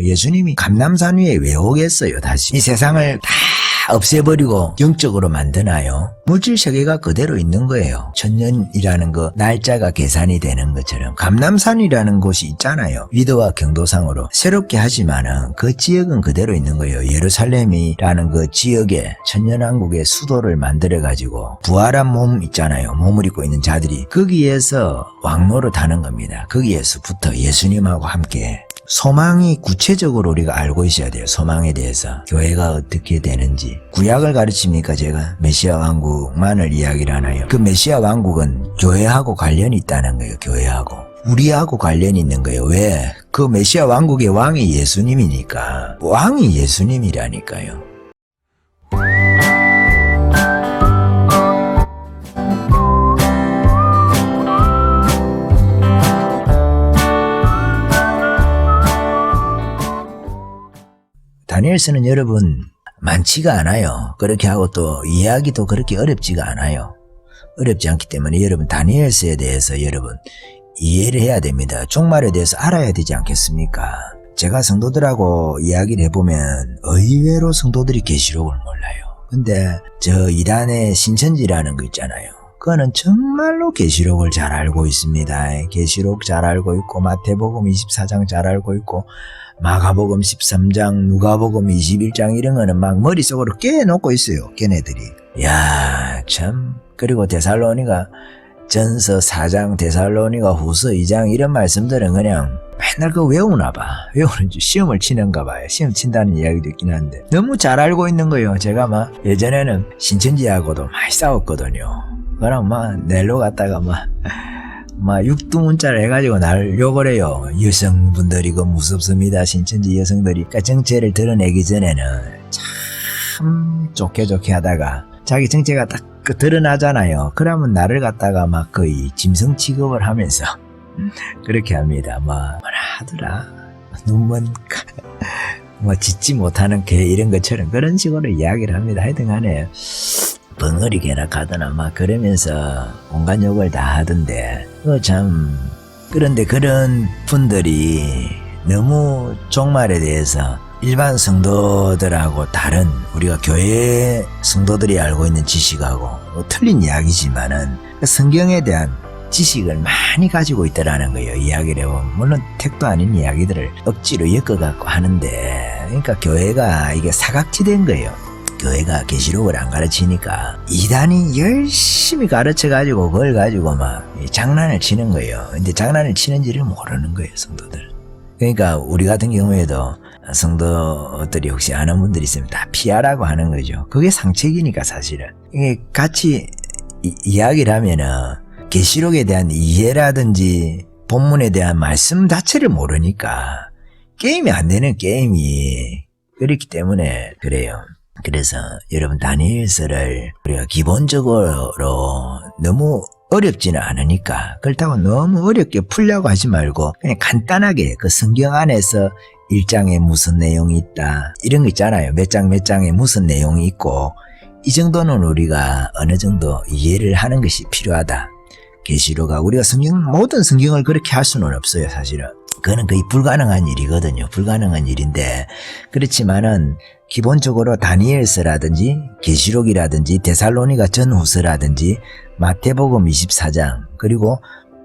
거예요. 예수님이 감람산 위에 왜 오겠어요? 다시 이 세상을 다 없애버리고 영적으로 만드나요? 물질 세계가 그대로 있는 거예요. 천년이라는 거 날짜가 계산이 되는 것처럼 감람산이라는 곳이 있잖아요. 위도와 경도상으로 새롭게 하지만은 그 지역은 그대로 있는 거예요. 예루살렘이라는 그 지역에 천년왕국의 수도를 만들어 가지고 부활한 몸 있잖아요. 몸을 입고 있는 자들이 거기에서 왕노릇하는 겁니다. 거기에서부터 예수님하고 함께 소망이 구체적으로 우리가 알고 있어야 돼요. 소망에 대해서 교회가 어떻게 되는지. 구약을 가르칩니까 제가? 메시아 왕국만을 이야기를 하나요? 그 메시아 왕국은 교회하고 관련이 있다는 거예요. 교회하고 우리하고 관련이 있는 거예요. 왜? 그 메시아 왕국의 왕이 예수님이니까. 왕이 예수님이라니까요. 다니엘서는 여러분 많지가 않아요. 그렇게 하고 또 이해하기도 그렇게 어렵지가 않아요. 어렵지 않기 때문에 여러분 다니엘서에 대해서 여러분 이해를 해야 됩니다. 종말에 대해서 알아야 되지 않겠습니까? 제가 성도들하고 이야기를 해보면 의외로 성도들이 계시록을 몰라요. 근데 저 이란의 신천지라는 거 있잖아요. 그거는 정말로 계시록을 잘 알고 있습니다. 계시록 잘 알고 있고 마태복음 24장 잘 알고 있고 마가복음 13장, 누가복음 21장 이런 거는 막 머릿속으로 깨놓고 있어요. 걔네들이. 야, 참. 그리고 데살로니가 전서 4장, 데살로니가 후서 2장 이런 말씀들은 그냥 맨날 그거 외우나 봐. 외우는지 시험을 치는가 봐요. 시험 친다는 이야기도 있긴 한데 너무 잘 알고 있는 거예요. 제가 막 예전에는 신천지하고도 많이 싸웠거든요. 그럼 막 넬로 갔다가 막 육두문자를 해가지고 날 욕을 해요. 여성분들이 그 무섭습니다. 신천지 여성들이. 그러니까 정체를 드러내기 전에는 참 좋게 하다가 자기 정체가 딱 드러나잖아요. 그러면 나를 갖다가 막 거의 짐승 취급을 하면서 그렇게 합니다. 뭐라 하더라. 눈먼 짖지 못하는 개 이런 것처럼 그런 식으로 이야기를 합니다. 하여튼 간에 벙어리 개락하더나 막 그러면서 온갖 욕을 다 하던데 참 그런데 그런 분들이 너무 종말에 대해서 일반 성도들하고 다른 우리가 교회 성도들이 알고 있는 지식하고 틀린 이야기지만은 성경에 대한 지식을 많이 가지고 있더라는 거예요. 이야기를 해보면 물론 택도 아닌 이야기들을 억지로 엮어갖고 하는데 그러니까 교회가 이게 사각지대인 거예요. 교회가 계시록을 안 가르치니까 이단이 열심히 가르쳐가지고 그걸 가지고 막 장난을 치는 거예요. 근데 장난을 치는지를 모르는 거예요, 성도들. 그러니까 우리 같은 경우에도 성도들이 혹시 아는 분들이 있으면 다 피하라고 하는 거죠. 그게 상책이니까 사실은. 이게 같이 이야기를 하면은 계시록에 대한 이해라든지 본문에 대한 말씀 자체를 모르니까 게임이 안 되는 게임이 그렇기 때문에 그래요. 그래서 여러분 다니엘서를 우리가 기본적으로 너무 어렵지는 않으니까 그렇다고 너무 어렵게 풀려고 하지 말고 그냥 간단하게 그 성경 안에서 1장에 무슨 내용이 있다 이런 거 있잖아요. 몇 장에 무슨 내용이 있고 이 정도는 우리가 어느 정도 이해를 하는 것이 필요하다. 계시록하고 우리가 모든 성경을 그렇게 할 수는 없어요. 사실은 그거는 거의 불가능한 일이거든요. 불가능한 일인데 그렇지만은 기본적으로 다니엘서라든지 계시록이라든지 데살로니가 전후서라든지 마태복음 24장 그리고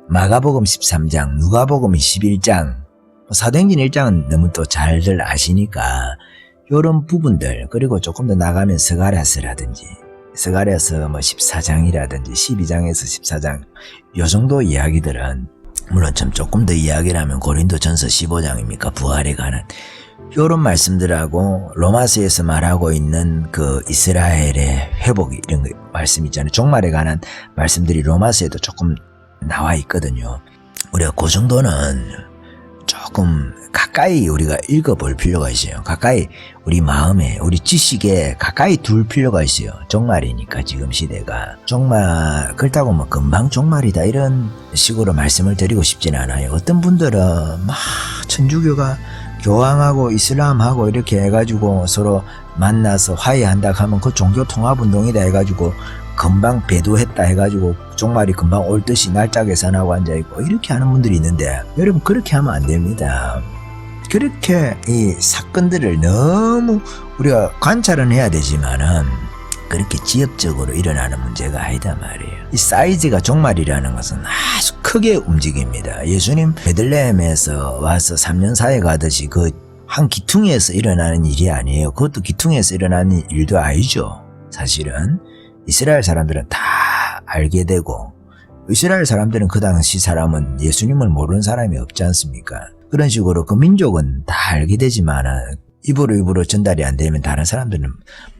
마가복음 13장 누가복음 21장 사도행전 1장은 너무 또 잘들 아시니까 이런 부분들 그리고 조금 더 나가면 스가랴서라든지 스가랴서 14장이라든지 12장에서 14장 요 정도 이야기들은 물론 좀 조금 더 이야기를 하면 고린도전서 15장입니까? 부활에 관한 요런 말씀들하고 로마서에서 말하고 있는 그 이스라엘의 회복 이런 거 말씀 있잖아요. 종말에 관한 말씀들이 로마서에도 조금 나와 있거든요. 우리가 그 정도는 조금 가까이 우리가 읽어볼 필요가 있어요. 가까이 우리 마음에 우리 지식에 가까이 둘 필요가 있어요. 종말이니까 지금 시대가 종말 그렇다고 뭐 금방 종말이다 이런 식으로 말씀을 드리고 싶진 않아요. 어떤 분들은 막 천주교가 교황하고 이슬람하고 이렇게 해가지고 서로 만나서 화해한다 하면 그 종교통합운동이다 해가지고 금방 배도했다 해가지고 종말이 금방 올 듯이 날짜 계산하고 앉아있고 이렇게 하는 분들이 있는데 여러분 그렇게 하면 안 됩니다. 그렇게 이 사건들을 너무 우리가 관찰은 해야 되지만은 그렇게 지엽적으로 일어나는 문제가 아니다 말이에요. 이 사이즈가 종말이라는 것은 아주 크게 움직입니다. 예수님 베들레헴에서 와서 3년 사에 가듯이 그 한 기퉁에서 일어나는 일이 아니에요. 그것도 기퉁에서 일어나는 일도 아니죠. 사실은 이스라엘 사람들은 다 알게 되고, 이스라엘 사람들은 그 당시 사람은 예수님을 모르는 사람이 없지 않습니까? 그런 식으로 그 민족은 다 알게 되지만 입으로 전달이 안 되면 다른 사람들은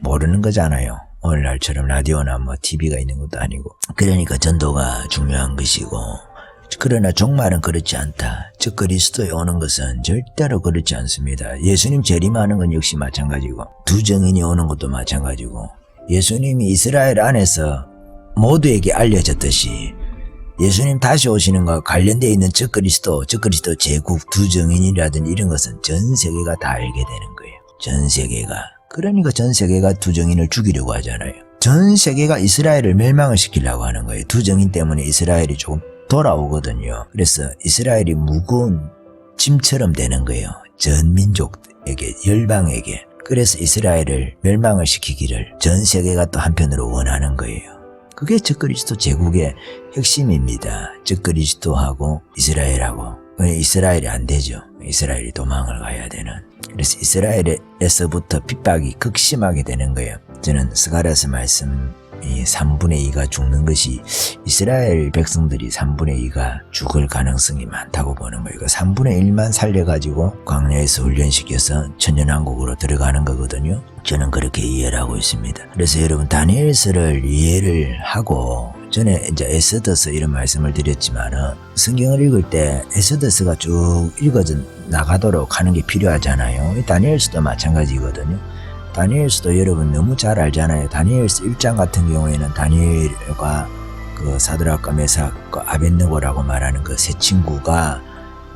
모르는 거잖아요. 오늘날처럼 라디오나 뭐 TV가 있는 것도 아니고. 그러니까 전도가 중요한 것이고, 그러나 종말은 그렇지 않다. 즉 그리스도에 오는 것은 절대로 그렇지 않습니다. 예수님 재림하는 건 역시 마찬가지고, 두 정인이 오는 것도 마찬가지고, 예수님이 이스라엘 안에서 모두에게 알려졌듯이 예수님 다시 오시는 것과 관련되어 있는 즉 그리스도 제국 두 정인이라든지 이런 것은 전 세계가 다 알게 되는 거예요. 전 세계가. 그러니까 전 세계가 두 정인을 죽이려고 하잖아요. 전 세계가 이스라엘을 멸망을 시키려고 하는 거예요. 두 정인 때문에 이스라엘이 조금 돌아오거든요. 그래서 이스라엘이 무거운 짐처럼 되는 거예요. 전 민족에게, 열방에게. 그래서 이스라엘을 멸망을 시키기를 전 세계가 또 한편으로 원하는 거예요. 그게 즉 그리스도 제국의 핵심입니다. 즉 그리스도하고 이스라엘하고. 이스라엘이 안 되죠. 이스라엘이 도망을 가야 되는. 그래서 이스라엘에서부터 핍박이 극심하게 되는 거예요. 저는 스가랴서 말씀 이 3분의 2가 죽는 것이 이스라엘 백성들이 3분의 2가 죽을 가능성이 많다고 보는 거예요. 3분의 1만 살려가지고 광야에서 훈련시켜서 천년왕국으로 들어가는 거거든요. 저는 그렇게 이해를 하고 있습니다. 그래서 여러분 다니엘서를 이해를 하고, 전에 이제 에스더서 이런 말씀을 드렸지만은 성경을 읽을 때 에스더서가 쭉 읽어져 나가도록 하는 게 필요하잖아요. 다니엘서도 마찬가지거든요. 다니엘서도 여러분 너무 잘 알잖아요. 다니엘서 1장 같은 경우에는 다니엘과 그 사드락과 메삭과 아벳느고라고 말하는 그 세 친구가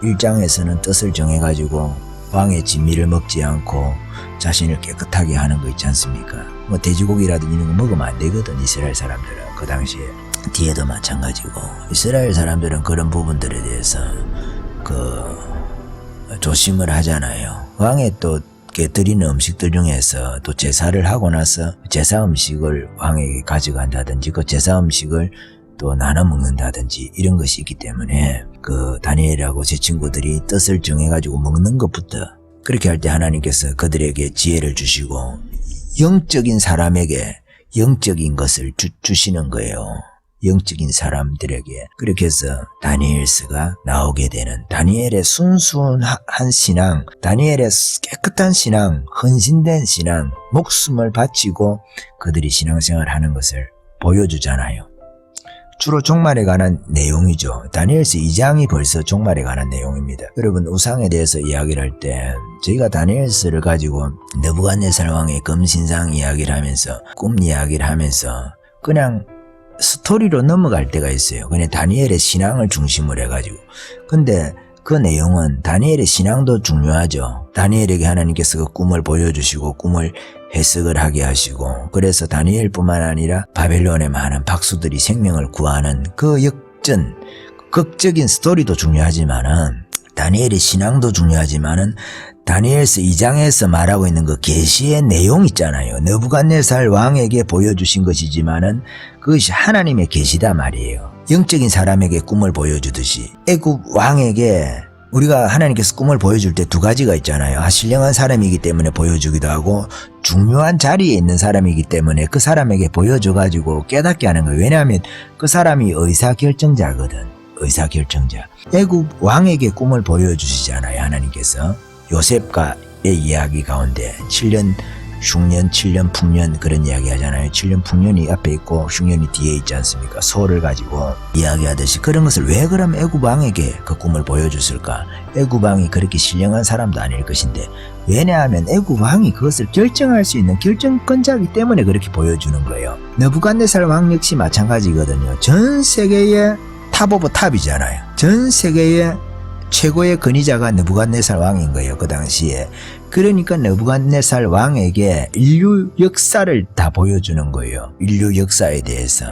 1장에서는 뜻을 정해가지고 왕의 진미를 먹지 않고 자신을 깨끗하게 하는 거 있지 않습니까? 뭐 돼지고기라든지 이런 거 먹으면 안 되거든, 이스라엘 사람들은. 그 당시에. 뒤에도 마찬가지고. 이스라엘 사람들은 그런 부분들에 대해서 조심을 하잖아요. 왕의 또 드리는 음식들 중에서 또 제사를 하고 나서 제사 음식을 왕에게 가져간다든지 그 제사 음식을 또 나눠 먹는다든지 이런 것이 있기 때문에 그 다니엘하고 제 친구들이 뜻을 정해가지고 먹는 것부터, 그렇게 할 때 하나님께서 그들에게 지혜를 주시고 영적인 사람에게 영적인 것을 주시는 거예요. 영적인 사람들에게. 그렇게 해서 다니엘서가 나오게 되는, 다니엘의 순수한 신앙, 다니엘의 깨끗한 신앙, 헌신된 신앙, 목숨을 바치고 그들이 신앙생활을 하는 것을 보여주잖아요. 주로 종말에 관한 내용이죠. 다니엘서 2장이 벌써 종말에 관한 내용입니다. 여러분 우상에 대해서 이야기를 할 때 저희가 다니엘서를 가지고 느부갓네살 왕의 금신상 이야기를 하면서 꿈 이야기를 하면서 그냥 스토리로 넘어갈 때가 있어요. 그냥 다니엘의 신앙을 중심으로 해가지고. 근데 그 내용은 다니엘의 신앙도 중요하죠. 다니엘에게 하나님께서 그 꿈을 보여주시고 꿈을 해석을 하게 하시고, 그래서 다니엘뿐만 아니라 바벨론의 많은 박수들이 생명을 구하는 그 역전, 극적인 스토리도 중요하지만은, 다니엘의 신앙도 중요하지만은, 다니엘서 2장에서 말하고 있는 그 계시의 내용 있잖아요. 느부갓네살 왕에게 보여주신 것이지만은 그것이 하나님의 계시다 말이에요. 영적인 사람에게 꿈을 보여주듯이 애굽 왕에게 우리가 하나님께서 꿈을 보여줄 때 두 가지가 있잖아요. 신령한 사람이기 때문에 보여주기도 하고, 중요한 자리에 있는 사람이기 때문에 그 사람에게 보여줘가지고 깨닫게 하는 거예요. 왜냐하면 그 사람이 의사결정자거든. 의사결정자. 애굽 왕에게 꿈을 보여주시잖아요, 하나님께서. 요셉과의 이야기 가운데 7년 흉년, 7년 풍년 그런 이야기 하잖아요. 7년 풍년이 앞에 있고 흉년이 뒤에 있지 않습니까? 소를 가지고 이야기하듯이 그런 것을 왜 그럼 애굽 왕에게 그 꿈을 보여줬을까? 애굽 왕이 그렇게 신령한 사람도 아닐 것인데, 왜냐하면 애굽 왕이 그것을 결정할 수 있는 결정권자이기 때문에 그렇게 보여주는 거예요. 느부갓네살 왕 역시 마찬가지거든요. 전 세계의 탑 오브 탑이잖아요. 전 세계의 최고의 권위자가 느부갓네살 왕인 거예요, 그 당시에. 그러니까 느부갓네살 왕에게 인류 역사를 다 보여주는 거예요. 인류 역사에 대해서.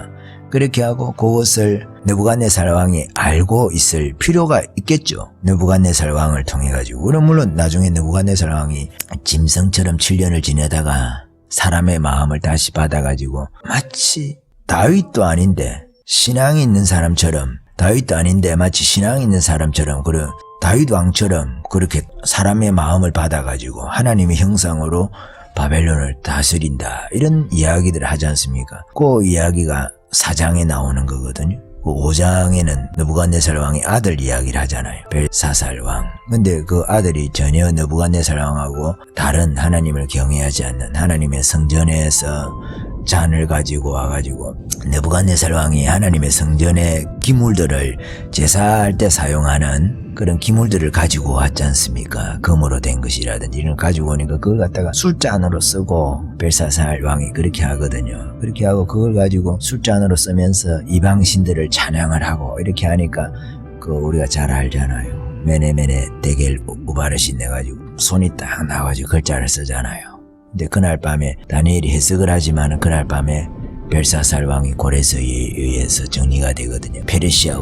그렇게 하고 그것을 느부갓네살 왕이 알고 있을 필요가 있겠죠. 느부갓네살 왕을 통해 가지고. 그럼 물론 나중에 느부갓네살 왕이 짐승처럼 7년을 지내다가 사람의 마음을 다시 받아가지고 마치 다윗도 아닌데 신앙이 있는 사람처럼, 다윗도 아닌데 마치 신앙이 있는 사람처럼, 그런 다윗 왕처럼 그렇게 사람의 마음을 받아가지고 하나님의 형상으로 바벨론을 다스린다, 이런 이야기들을 하지 않습니까? 그 이야기가 4장에 나오는 거거든요. 그 5장에는 느부갓네살 왕의 아들 이야기를 하잖아요. 벨사살 왕. 근데 그 아들이 전혀 느부갓네살 왕하고 다른, 하나님을 경외하지 않는, 하나님의 성전에서 잔을 가지고 와가지고 느부갓네살 왕이 하나님의 성전의 기물들을 제사할 때 사용하는 그런 기물들을 가지고 왔지 않습니까? 금으로 된 것이라든지 이런 거 가지고 오니까 그걸 갖다가 술잔으로 쓰고, 벨사살 왕이 그렇게 하거든요. 그렇게 하고 그걸 가지고 술잔으로 쓰면서 이방신들을 찬양을 하고 이렇게 하니까 그 우리가 잘 알잖아요. 메네메네 데겔 우바르신 내가지고 손이 딱 나와가지고 글자를 쓰잖아요. 근데 그날 밤에 다니엘이 해석을 하지만은 그날 밤에 벨사살 왕이 고레스에 의해서 정리가 되거든요. 페르시아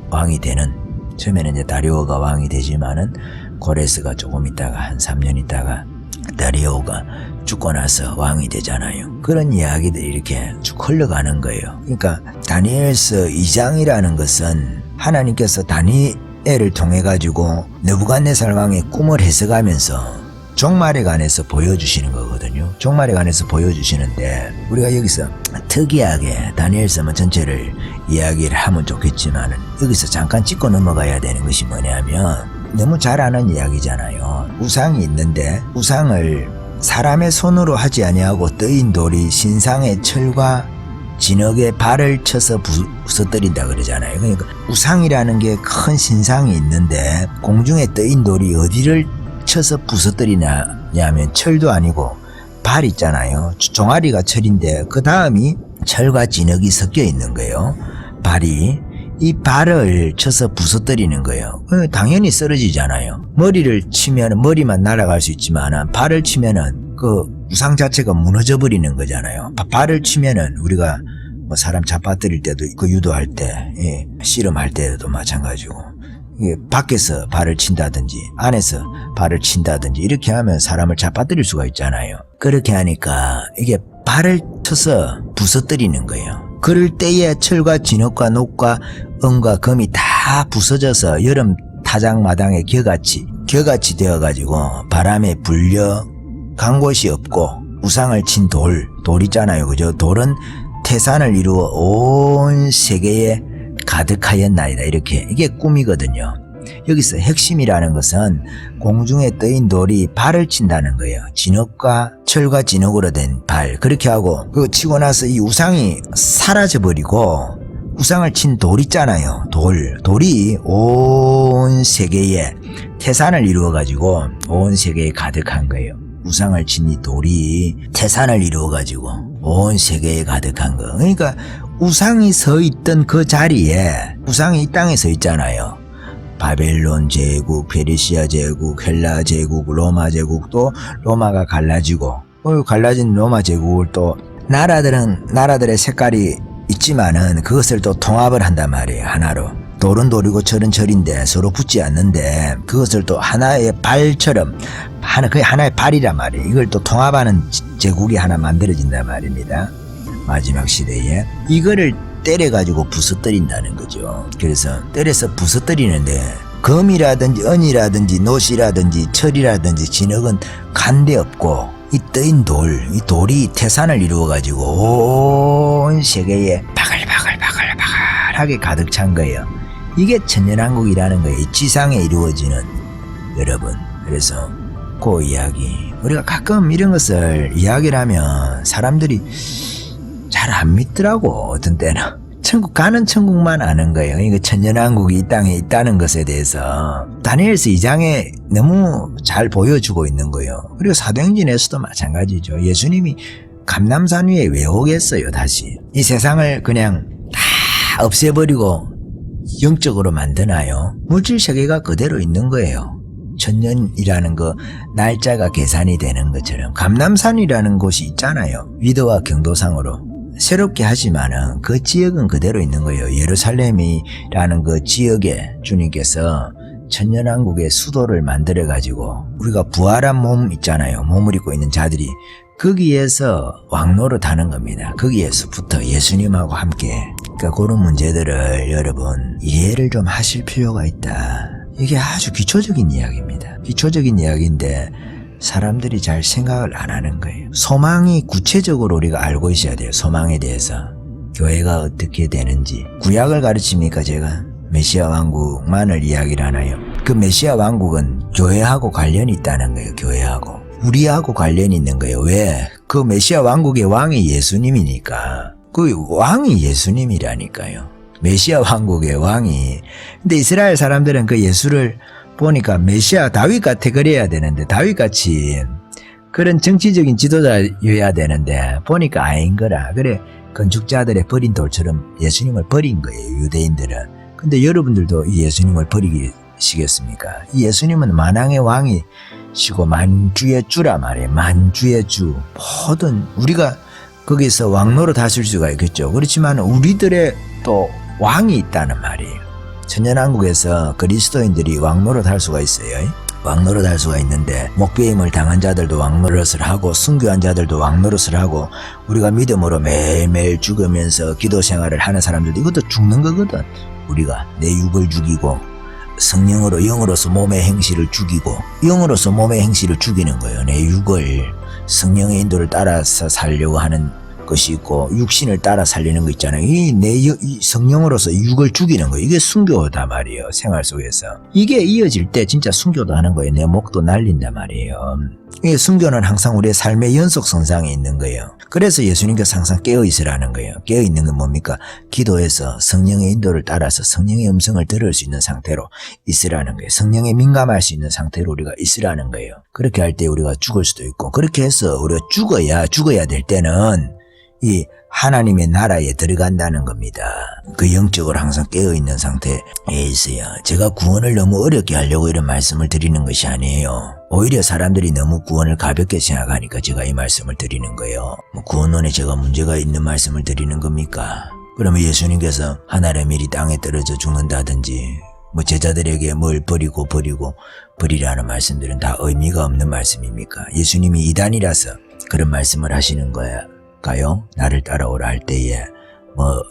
왕이 되는, 처음에는 이제 다리오가 왕이 되지만은 고레스가 조금 있다가 한 3년 있다가 다리오가 죽고 나서 왕이 되잖아요. 그런 이야기들이 이렇게 쭉 흘러가는 거예요. 그러니까 다니엘서 2장이라는 것은 하나님께서 다니엘을 통해 가지고 느부갓네살 왕의 꿈을 해석하면서 종말에 관해서 보여주시는 거거든요. 종말에 관해서 보여주시는데, 우리가 여기서 특이하게 다니엘서만 전체를 이야기를 하면 좋겠지만 여기서 잠깐 짚고 넘어가야 되는 것이 뭐냐면, 너무 잘 아는 이야기잖아요. 우상이 있는데 우상을 사람의 손으로 하지 아니하고 뜨인 돌이 신상의 철과 진흙에 발을 쳐서 부서뜨린다 그러잖아요. 그러니까 우상이라는 게 큰 신상이 있는데 공중에 뜨인 돌이 어디를 쳐서 부서뜨리냐면 철도 아니고 발 있잖아요. 종아리가 철인데 그 다음이 철과 진흙이 섞여 있는 거예요. 발이. 이 발을 쳐서 부서뜨리는 거예요. 당연히 쓰러지잖아요. 머리를 치면 머리만 날아갈 수 있지만 발을 치면은 그 우상 자체가 무너져 버리는 거잖아요. 발을 치면은 우리가 뭐 사람 잡아뜨릴 때도 그 유도할 때, 예, 씨름할 때도 마찬가지고, 이게 밖에서 발을 친다든지 안에서 발을 친다든지 이렇게 하면 사람을 잡아뜨릴 수가 있잖아요. 그렇게 하니까 이게 발을 쳐서 부서뜨리는 거예요. 그럴 때에 철과 진흙과 녹과 은과 금이 다 부서져서 여름 타작마당에 겨같이 되어가지고 바람에 불려 간 곳이 없고, 우상을 친 돌 있잖아요. 그죠? 돌은 태산을 이루어 온 세계에 가득하였나이다. 이렇게, 이게 꿈이거든요. 여기서 핵심이라는 것은 공중에 떠인 돌이 발을 친다는 거예요. 진흙과 철과 진흙으로 된 발. 그렇게 하고 그거 치고 나서 이 우상이 사라져버리고, 우상을 친 돌 있잖아요. 돌이 온 세계에 태산을 이루어가지고 온 세계에 가득한 거예요. 우상을 친 이 돌이 태산을 이루어가지고 온 세계에 가득한 거. 그러니까 우상이 서 있던 그 자리에, 우상이 이 땅에 서 있잖아요. 바벨론 제국, 페르시아 제국, 헬라 제국, 로마 제국도 로마가 갈라지고, 갈라진 로마 제국을 또 나라들의 색깔이 있지만은 그것을 또 통합을 한단 말이에요. 하나로. 돌은 돌이고 철은 철인데 서로 붙지 않는데 그것을 또 하나의 발처럼, 그게 하나의 발이란 말이에요. 이걸 또 통합하는 제국이 하나 만들어진단 말입니다. 마지막 시대에. 이거를 때려가지고 부서뜨린다는 거죠. 그래서 때려서 부서뜨리는데 금이라든지 은이라든지 노시라든지 철이라든지 진흙은 간데 없고, 이 떠인 이 돌이 태산을 이루어가지고 온 세계에 바글바글하게 가득 찬 거예요. 이게 천년왕국이라는 거예요. 이 지상에 이루어지는, 여러분. 그래서 그 이야기, 우리가 가끔 이런 것을 이야기를 하면 사람들이 잘 안 믿더라고. 어떤 때는 천국 가는 천국만 아는 거예요. 이거 천년왕국이 이 땅에 있다는 것에 대해서 다니엘서 2장에 너무 잘 보여주고 있는 거예요. 그리고 사도행전에서도 마찬가지죠. 예수님이 감람산 위에 왜 오겠어요? 다시 이 세상을 그냥 다 없애버리고 영적으로 만드나요? 물질 세계가 그대로 있는 거예요. 천년이라는 거 날짜가 계산이 되는 것처럼 감람산이라는 곳이 있잖아요. 위도와 경도상으로. 새롭게 하지만은 그 지역은 그대로 있는 거예요. 예루살렘이라는 그 지역에 주님께서 천년왕국의 수도를 만들어 가지고 우리가 부활한 몸 있잖아요. 몸을 입고 있는 자들이 거기에서 왕노릇 하는 겁니다. 거기에서부터 예수님하고 함께. 그러니까 그런 문제들을 여러분 이해를 좀 하실 필요가 있다. 이게 아주 기초적인 이야기입니다. 기초적인 이야기인데 사람들이 잘 생각을 안 하는 거예요. 소망이 구체적으로 우리가 알고 있어야 돼요. 소망에 대해서. 교회가 어떻게 되는지. 구약을 가르칩니까 제가? 메시아 왕국만을 이야기를 하나요? 그 메시아 왕국은 교회하고 관련이 있다는 거예요. 교회하고. 우리하고 관련이 있는 거예요. 왜? 그 메시아 왕국의 왕이 예수님이니까. 그 왕이 예수님이라니까요. 메시아 왕국의 왕이. 근데 이스라엘 사람들은 그 예수를 보니까 메시아 다윗 같아 그래야 되는데 다윗같이 그런 정치적인 지도자여야 되는데 보니까 아닌 거라. 그래 건축자들의 버린 돌처럼 예수님을 버린 거예요. 유대인들은. 근데 여러분들도 이 예수님을 버리시겠습니까? 이 예수님은 만왕의 왕이시고 만주의 주라 말이에요. 만주의 주. 모든 우리가 거기서 왕노릇 하실 수가 있겠죠. 그렇지만 우리들의 또 왕이 있다는 말이에요. 천년왕국에서 그리스도인들이 왕노릇 할 수가 있어요. 왕노릇 할 수가 있는데 목배임을 당한 자들도 왕노릇을 하고 순교한 자들도 왕노릇을 하고 우리가 믿음으로 매일매일 죽으면서 기도 생활을 하는 사람들도 이것도 죽는 거거든. 우리가 내 육을 죽이고 성령으로 영으로서 몸의 행실을 죽이고 영으로서 몸의 행실을 죽이는 거예요. 내 육을 성령의 인도를 따라서 살려고 하는 것이 있고 육신을 따라 살리는 거 있잖아요. 이 성령으로서 육을 죽이는 거예요. 이게 순교다 말이에요. 생활 속에서. 이게 이어질 때 진짜 순교도 하는 거예요. 내 목도 날린단 말이에요. 이 순교는 항상 우리의 삶의 연속선상에 있는 거예요. 그래서 예수님께서 항상 깨어있으라는 거예요. 깨어있는 건 뭡니까? 기도해서 성령의 인도를 따라서 성령의 음성을 들을 수 있는 상태로 있으라는 거예요. 성령에 민감할 수 있는 상태로 우리가 있으라는 거예요. 그렇게 할 때 우리가 죽을 수도 있고 그렇게 해서 우리가 죽어야 될 때는 이 하나님의 나라에 들어간다는 겁니다. 그 영적으로 항상 깨어있는 상태에 있어요. 제가 구원을 너무 어렵게 하려고 이런 말씀을 드리는 것이 아니에요. 오히려 사람들이 너무 구원을 가볍게 생각하니까 제가 이 말씀을 드리는 거예요. 구원론에 제가 문제가 있는 말씀을 드리는 겁니까? 그러면 예수님께서 하늘의 밀이 땅에 떨어져 죽는다든지 제자들에게 뭘 버리라는 말씀들은 다 의미가 없는 말씀입니까? 예수님이 이단이라서 그런 말씀을 하시는 거예요. 나를 따라오라 할 때에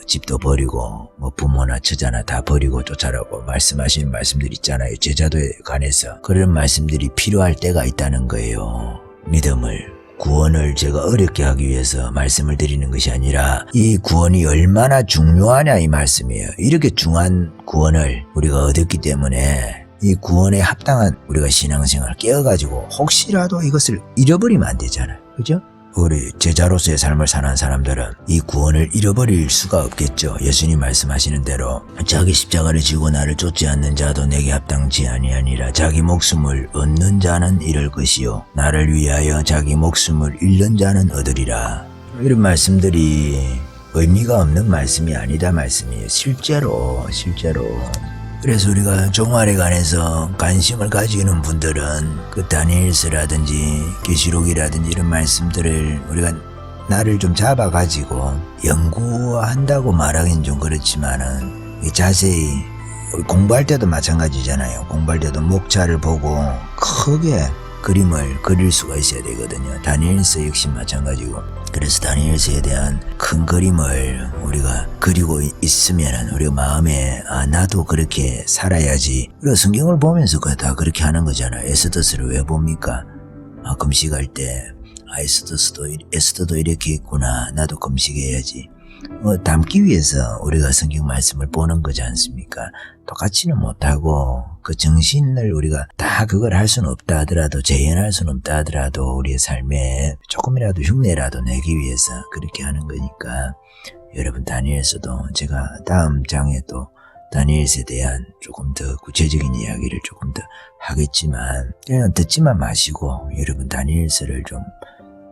집도 버리고 부모나 처자나 다 버리고 쫓아라고 말씀하시는 말씀들 있잖아요. 제자도에 관해서 그런 말씀들이 필요할 때가 있다는 거예요. 믿음을 구원을 제가 어렵게 하기 위해서 말씀을 드리는 것이 아니라 이 구원이 얼마나 중요하냐 이 말씀이에요. 이렇게 중요한 구원을 우리가 얻었기 때문에 이 구원에 합당한 우리가 신앙생활을 깨어가지고 혹시라도 이것을 잃어버리면 안 되잖아요. 그죠? 우리 제자로서의 삶을 사는 사람들은 이 구원을 잃어버릴 수가 없겠죠. 예수님 말씀하시는 대로 자기 십자가를 지고 나를 쫓지 않는 자도 내게 합당치 아니하니라. 자기 목숨을 얻는 자는 잃을 것이요 나를 위하여 자기 목숨을 잃는 자는 얻으리라. 이런 말씀들이 의미가 없는 말씀이 아니다 말씀이에요. 실제로 그래서 우리가 종말에 관해서 관심을 가지는 분들은 그 다니엘서라든지 계시록이라든지 이런 말씀들을 우리가 나를 좀 잡아가지고 연구한다고 말하기는 좀 그렇지만은 자세히 공부할 때도 마찬가지잖아요. 공부할 때도 목차를 보고 크게 그림을 그릴 수가 있어야 되거든요. 다니엘서 역시 마찬가지고. 그래서 다니엘서에 대한 큰 그림을 우리가 그리고 있으면 우리 마음에 나도 그렇게 살아야지. 우리가 성경을 보면서 다 그렇게 하는 거잖아요. 에스더스를 왜 봅니까? 금식할 때 에스더도 이렇게 했구나. 나도 금식해야지. 담기 위해서 우리가 성경 말씀을 보는 거지 않습니까? 똑같이는 못하고 그 정신을 우리가 다 그걸 할 수는 없다 하더라도 재현할 수는 없다 하더라도 우리의 삶에 조금이라도 흉내라도 내기 위해서 그렇게 하는 거니까 여러분 다니엘서도 제가 다음 장에 또 다니엘서에 대한 조금 더 구체적인 이야기를 조금 더 하겠지만 그냥 듣지만 마시고 여러분 다니엘서를 좀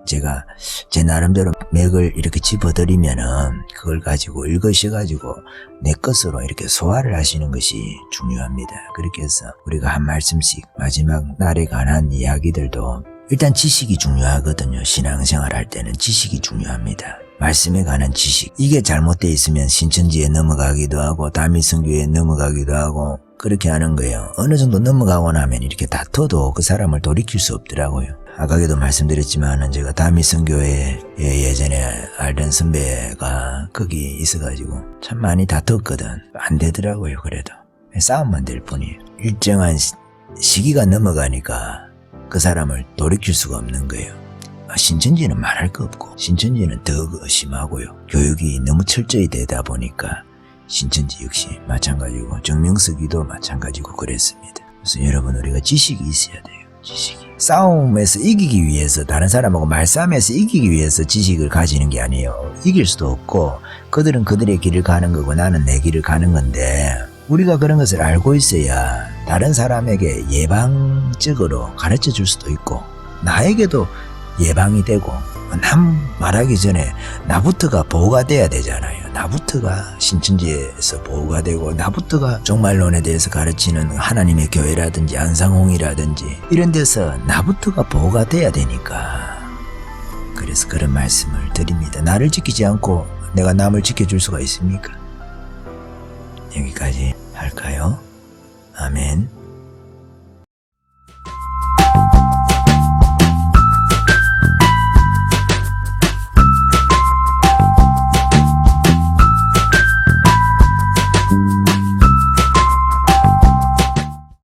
제가 제 나름대로 맥을 이렇게 짚어드리면은 그걸 가지고 읽으셔가지고 내 것으로 이렇게 소화를 하시는 것이 중요합니다. 그렇게 해서 우리가 한 말씀씩 마지막 날에 관한 이야기들도 일단 지식이 중요하거든요. 신앙생활 할 때는 지식이 중요합니다. 말씀에 관한 지식. 이게 잘못되어 있으면 신천지에 넘어가기도 하고 다미성교에 넘어가기도 하고 그렇게 하는 거예요. 어느 정도 넘어가고 나면 이렇게 다퉈도 그 사람을 돌이킬 수 없더라고요. 아까에도 말씀드렸지만은 제가 다미성교에 예전에 알던 선배가 거기 있어가지고 참 많이 다퉜거든. 안 되더라고요. 그래도 싸움만 될 뿐이에요. 일정한 시기가 넘어가니까 그 사람을 돌이킬 수가 없는 거예요. 신천지는 말할 거 없고 신천지는 더 심하고요. 교육이 너무 철저히 되다 보니까 신천지 역시 마찬가지고 정명석이도 마찬가지고 그랬습니다. 그래서 여러분 우리가 지식이 있어야 돼요. 지식이. 싸움에서 이기기 위해서 다른 사람하고 말싸움에서 이기기 위해서 지식을 가지는 게 아니에요. 이길 수도 없고 그들은 그들의 길을 가는 거고 나는 내 길을 가는 건데 우리가 그런 것을 알고 있어야 다른 사람에게 예방적으로 가르쳐 줄 수도 있고 나에게도 예방이 되고 남 말하기 전에 나부터가 보호가 돼야 되잖아요. 나부터가 신천지에서 보호가 되고 나부터가 종말론에 대해서 가르치는 하나님의 교회라든지 안상홍이라든지 이런 데서 나부터가 보호가 돼야 되니까 그래서 그런 말씀을 드립니다. 나를 지키지 않고 내가 남을 지켜줄 수가 있습니까? 여기까지 할까요? 아멘.